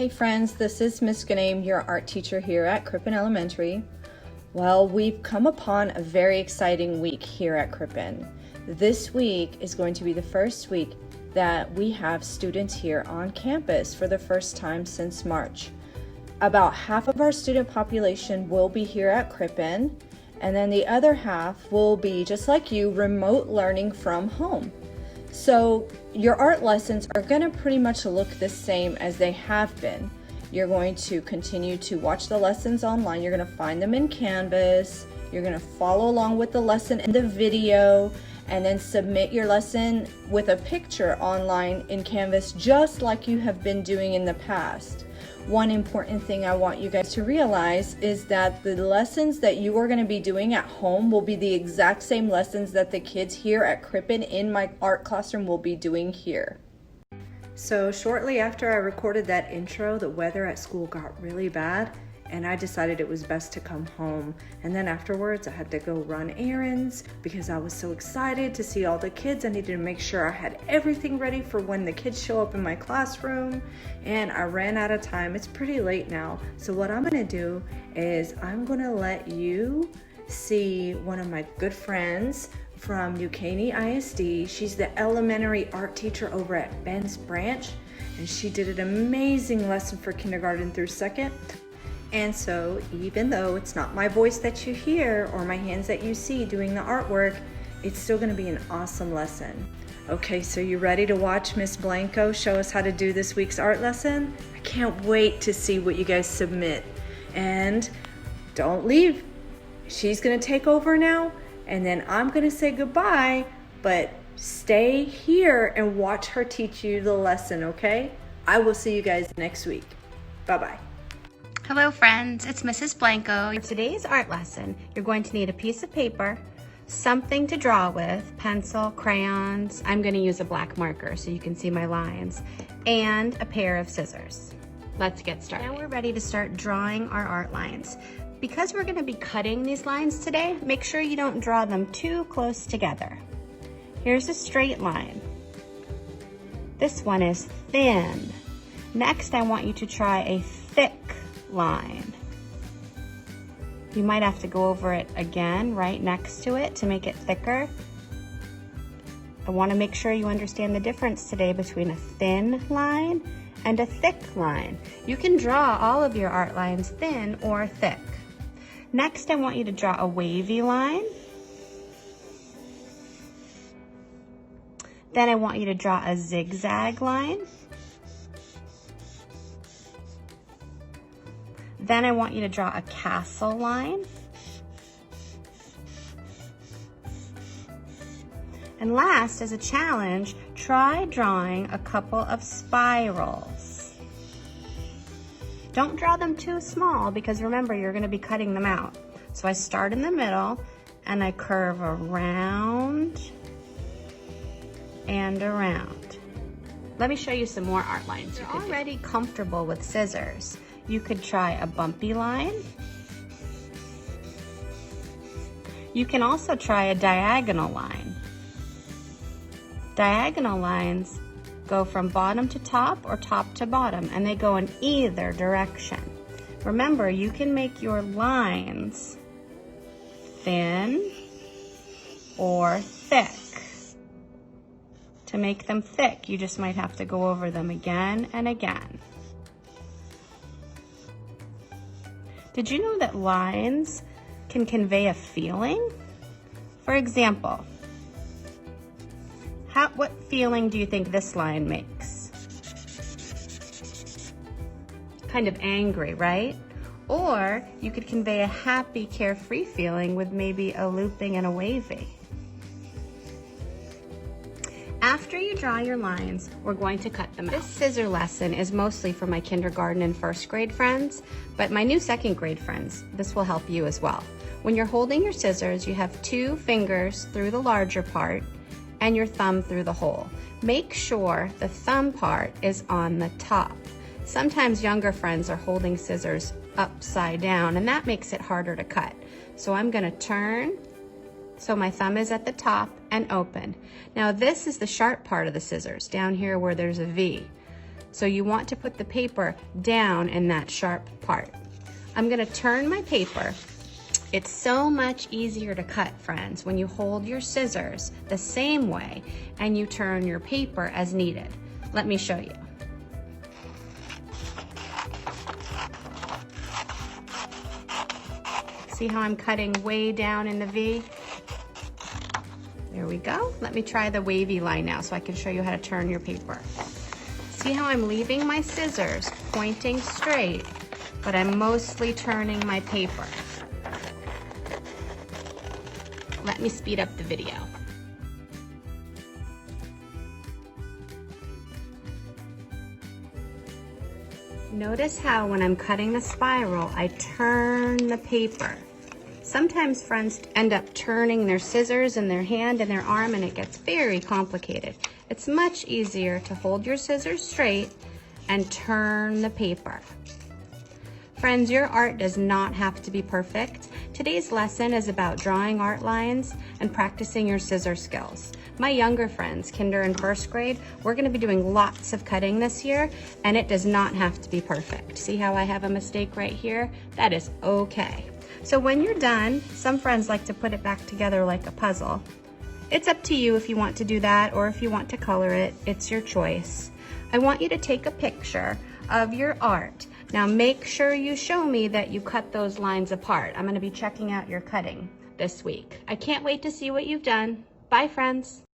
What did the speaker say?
Hey friends, this is Miss Ganem, your art teacher here at Crippen Elementary. Well, we've come upon a very exciting week here at Crippen. This week is going to be the first week that we have students here on campus for the first time since March. About half of our student population will be here at Crippen, and then the other half will be, just like you, remote learning from home. So your art lessons are going to pretty much look the same as they have been. You're going to continue to watch the lessons online. You're going to find them in Canvas. You're going to follow along with the lesson in the video, and then submit your lesson with a picture online in Canvas, just like you have been doing in the past. One important thing I want you guys to realize is that the lessons that you are going to be doing at home will be the exact same lessons that the kids here at Crippen in my art classroom will be doing here. So shortly after I recorded that intro, the weather at school got really bad, and I decided it was best to come home. And then afterwards I had to go run errands because I was so excited to see all the kids. I needed to make sure I had everything ready for when the kids show up in my classroom, and I ran out of time. It's pretty late now. So what I'm gonna do is I'm gonna let you see one of my good friends from New Caney ISD. She's the elementary art teacher over at Ben's Branch, and she did an amazing lesson for kindergarten through second. And so even though it's not my voice that you hear or my hands that you see doing the artwork, it's still gonna be an awesome lesson. Okay, so you ready to watch Miss Blanco show us how to do this week's art lesson? I can't wait to see what you guys submit. And don't leave. She's gonna take over now, and then I'm gonna say goodbye, but stay here and watch her teach you the lesson, okay? I will see you guys next week. Bye-bye. Hello friends, it's Mrs. Blanco. For today's art lesson, you're going to need a piece of paper, something to draw with, pencil, crayons. I'm going to use a black marker so you can see my lines, and a pair of scissors. Let's get started. Now we're ready to start drawing our art lines. Because we're going to be cutting these lines today, make sure you don't draw them too close together. Here's a straight line. This one is thin. Next, I want you to try a thick line. You might have to go over it again right next to it to make it thicker. I want to make sure you understand the difference today between a thin line and a thick line. You can draw all of your art lines thin or thick. Next, I want you to draw a wavy line. Then I want you to draw a zigzag line. Then I want you to draw a castle line. And last, as a challenge, try drawing a couple of spirals. Don't draw them too small because remember, you're going to be cutting them out. So I start in the middle and I curve around and around. Let me show you some more art lines. You're already comfortable with scissors. You could try a bumpy line. You can also try a diagonal line. Diagonal lines go from bottom to top or top to bottom, and they go in either direction. Remember, you can make your lines thin or thick. To make them thick, you just might have to go over them again and again. Did you know that lines can convey a feeling? For example, what feeling do you think this line makes? Kind of angry, right? Or you could convey a happy, carefree feeling with maybe a looping and a wavy. After you draw your lines, we're going to cut them out. This scissor lesson is mostly for my kindergarten and first grade friends, but my new second grade friends, this will help you as well. When you're holding your scissors, you have 2 fingers through the larger part and your thumb through the hole. Make sure the thumb part is on the top. Sometimes younger friends are holding scissors upside down, and that makes it harder to cut. So I'm gonna turn so my thumb is at the top and open. Now this is the sharp part of the scissors, down here where there's a V. So you want to put the paper down in that sharp part. I'm gonna turn my paper. It's so much easier to cut, friends, when you hold your scissors the same way and you turn your paper as needed. Let me show you. See how I'm cutting way down in the V? There we go. Let me try the wavy line now so I can show you how to turn your paper. See how I'm leaving my scissors pointing straight, but I'm mostly turning my paper. Let me speed up the video. Notice how when I'm cutting the spiral, I turn the paper. Sometimes friends end up turning their scissors in their hand and their arm, and it gets very complicated. It's much easier to hold your scissors straight and turn the paper. Friends, your art does not have to be perfect. Today's lesson is about drawing art lines and practicing your scissor skills. My younger friends, kinder and first grade, we're gonna be doing lots of cutting this year, and it does not have to be perfect. See how I have a mistake right here? That is okay. So when you're done, some friends like to put it back together like a puzzle. It's up to you if you want to do that or if you want to color it. It's your choice. I want you to take a picture of your art. Now make sure you show me that you cut those lines apart. I'm gonna be checking out your cutting this week. I can't wait to see what you've done. Bye, friends.